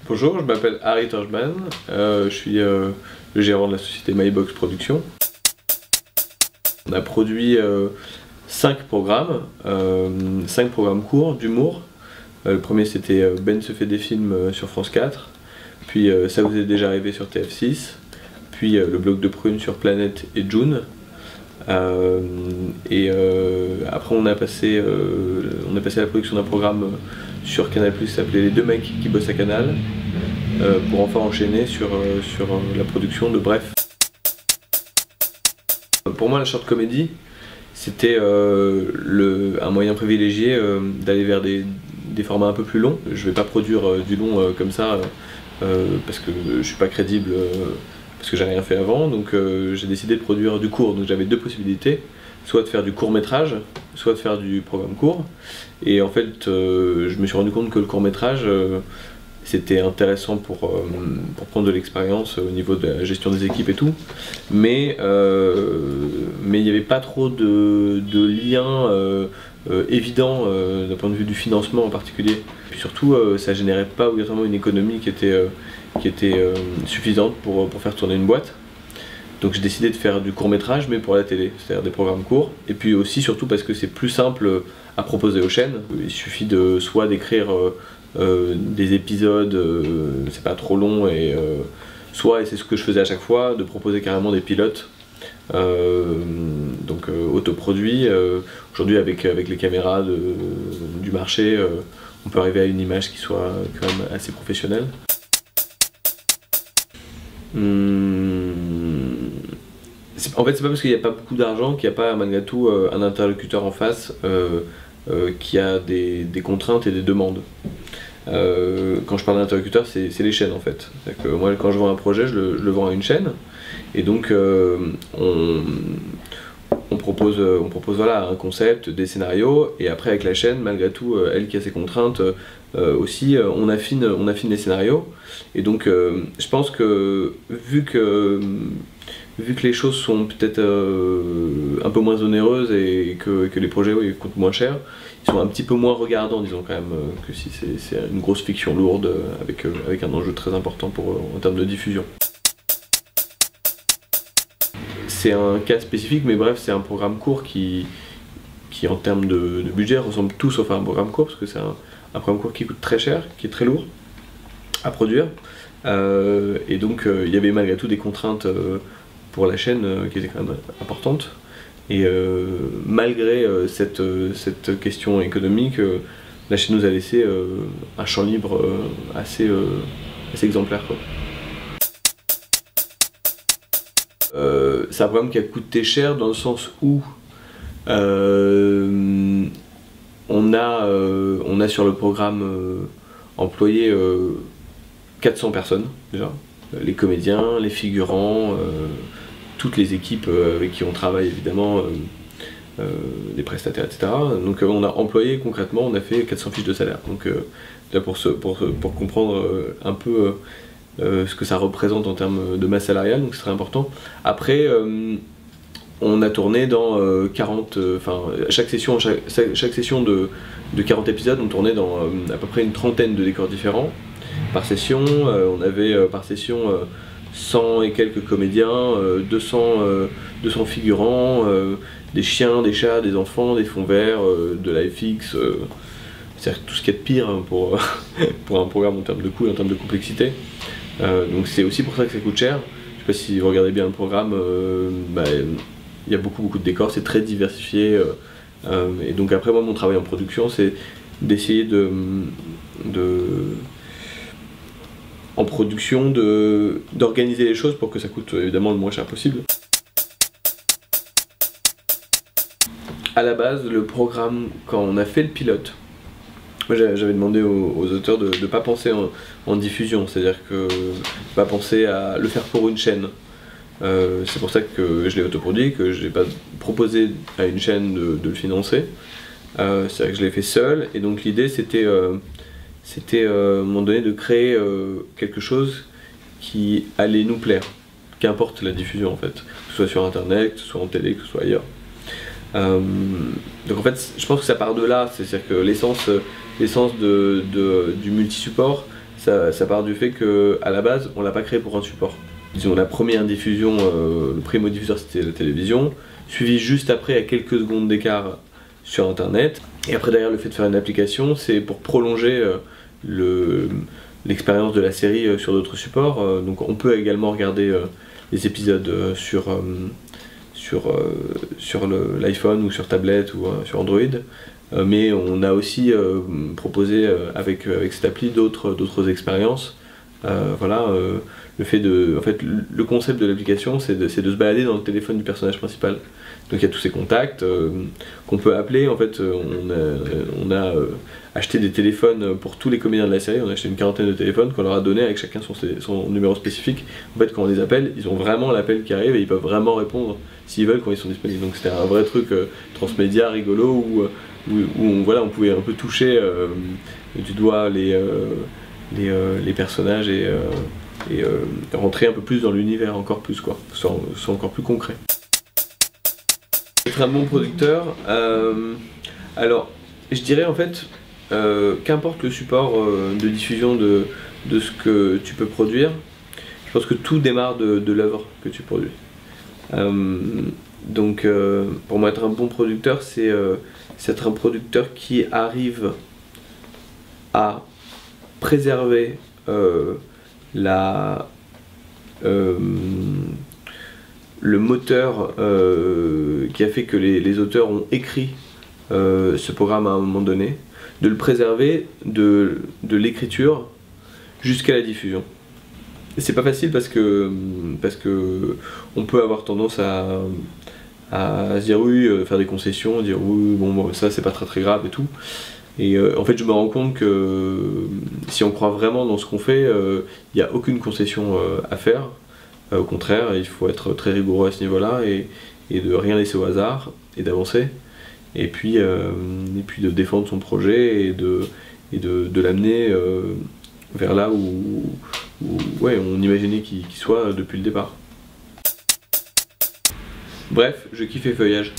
Bonjour, je m'appelle Harry Torchman, je suis le gérant de la société MyBox Production. On a produit 5 programmes courts d'humour. Le premier c'était Ben se fait des films sur France 4, puis Ça vous est déjà arrivé sur TF6, puis le blog de Prune sur Planète et June. Après on a passé à la production d'un programme sur Canal+, qui s'appelait Les deux mecs qui bossent à Canal, pour enfin enchaîner sur la production de Bref. Pour moi la short comedy c'était un moyen privilégié d'aller vers des formats un peu plus longs. Je vais pas produire du long comme ça parce que je suis pas crédible, parce que j'ai rien fait avant, donc j'ai décidé de produire du court. Donc j'avais deux possibilités, soit de faire du court métrage, soit de faire du programme court. Et en fait je me suis rendu compte que le court métrage c'était intéressant pour prendre de l'expérience au niveau de la gestion des équipes et tout, mais il n'y avait pas trop de liens évidents d'un point de vue du financement en particulier. Puis surtout ça générait pas obligatoirement une économie qui était suffisante pour faire tourner une boîte. Donc j'ai décidé de faire du court métrage mais pour la télé, c'est-à-dire des programmes courts. Et puis aussi surtout parce que c'est plus simple à proposer aux chaînes. Il suffit soit d'écrire des épisodes, c'est pas trop long, et c'est ce que je faisais à chaque fois, de proposer carrément des pilotes autoproduits. Aujourd'hui avec les caméras du marché, on peut arriver à une image qui soit quand même assez professionnelle. En fait c'est pas parce qu'il n'y a pas beaucoup d'argent qu'il n'y a pas malgré tout un interlocuteur en face qui a des contraintes et des demandes. Quand je parle d'interlocuteur, c'est les chaînes en fait. Que moi quand je vends un projet, je le vends à une chaîne, et donc on propose voilà, un concept, des scénarios, et après avec la chaîne, malgré tout, elle qui a ses contraintes aussi, on affine les scénarios. Et donc je pense que vu que les choses sont peut-être un peu moins onéreuses et que les projets coûtent moins cher, ils sont un petit peu moins regardants, disons quand même, que si c'est une grosse fiction lourde avec un enjeu très important en termes de diffusion. C'est un cas spécifique, mais bref, c'est un programme court qui en termes de budget ressemble tout sauf à un programme court, parce que c'est un programme court qui coûte très cher, qui est très lourd à produire, et donc il y avait malgré tout des contraintes pour la chaîne qui étaient quand même importantes. Et malgré cette question économique, la chaîne nous a laissé un champ libre assez exemplaire, quoi. C'est un programme qui a coûté cher dans le sens où on a sur le programme employé 400 personnes déjà, les comédiens, les figurants, toutes les équipes avec qui on travaille évidemment, les prestataires, etc. Donc on a employé concrètement, on a fait 400 fiches de salaire. Donc là pour comprendre un peu ce que ça représente en termes de masse salariale, donc c'est très important. Après on a tourné dans 40, chaque session de 40 épisodes, on tournait dans à peu près une trentaine de décors différents par session. On avait par session 100 et quelques comédiens, 200 figurants, des chiens, des chats, des enfants, des fonds verts, de la FX, c'est-à-dire tout ce qu'il y a de pire pour un programme en termes de coût et en termes de complexité. Donc c'est aussi pour ça que ça coûte cher. Je sais pas si vous regardez bien le programme, il y a beaucoup de décors, c'est très diversifié. Et donc après moi mon travail en production c'est d'essayer en production d'organiser les choses pour que ça coûte évidemment le moins cher possible. À la base, le programme, quand on a fait le pilote, moi j'avais demandé aux auteurs de ne pas penser en diffusion, c'est-à-dire que pas penser à le faire pour une chaîne. C'est pour ça que je l'ai autoproduit, que je n'ai pas proposé à une chaîne de le financer. C'est-à-dire que je l'ai fait seul, et donc l'idée c'était à un moment donné de créer quelque chose qui allait nous plaire, qu'importe la diffusion en fait, que ce soit sur internet, que ce soit en télé, que ce soit ailleurs. Donc en fait je pense que ça part de là, c'est-à-dire que l'essence du multi-support ça part du fait qu'à la base, on l'a pas créé pour un support. Disons, la première diffusion, le primo diffuseur c'était la télévision, suivi juste après à quelques secondes d'écart sur internet. Et après derrière le fait de faire une application, c'est pour prolonger l'expérience de la série sur d'autres supports. Donc on peut également regarder les épisodes sur l'iPhone ou sur tablette ou sur Android. Mais on a aussi proposé avec cette appli d'autres expériences. Voilà, le fait de, en fait, le concept de l'application, c'est de se balader dans le téléphone du personnage principal. Donc il y a tous ces contacts qu'on peut appeler. En fait, on a acheté des téléphones pour tous les comédiens de la série. On a acheté une quarantaine de téléphones qu'on leur a donné avec chacun son numéro spécifique. En fait, quand on les appelle, ils ont vraiment l'appel qui arrive et ils peuvent vraiment répondre s'ils veulent quand ils sont disponibles. Donc c'était un vrai truc transmédia rigolo où voilà, on pouvait un peu toucher du doigt les personnages et rentrer un peu plus dans l'univers, encore plus quoi, soit encore plus concret. Être un bon producteur, alors je dirais en fait, qu'importe le support de diffusion de ce que tu peux produire, je pense que tout démarre de l'œuvre que tu produis. Donc pour moi être un bon producteur, c'est être un producteur qui arrive à préserver le moteur qui a fait que les auteurs ont écrit ce programme à un moment donné, de le préserver de l'écriture jusqu'à la diffusion. Et c'est pas facile parce que on peut avoir tendance à se dire oui, faire des concessions, dire oui, bon ça c'est pas très grave et tout. Et en fait je me rends compte que si on croit vraiment dans ce qu'on fait, il n'y a aucune concession à faire. Au contraire, il faut être très rigoureux à ce niveau-là et de rien laisser au hasard et d'avancer. Et puis de défendre son projet et de l'amener vers là où ouais, on imaginait qu'il soit depuis le départ. Bref, je kiffe les feuillages.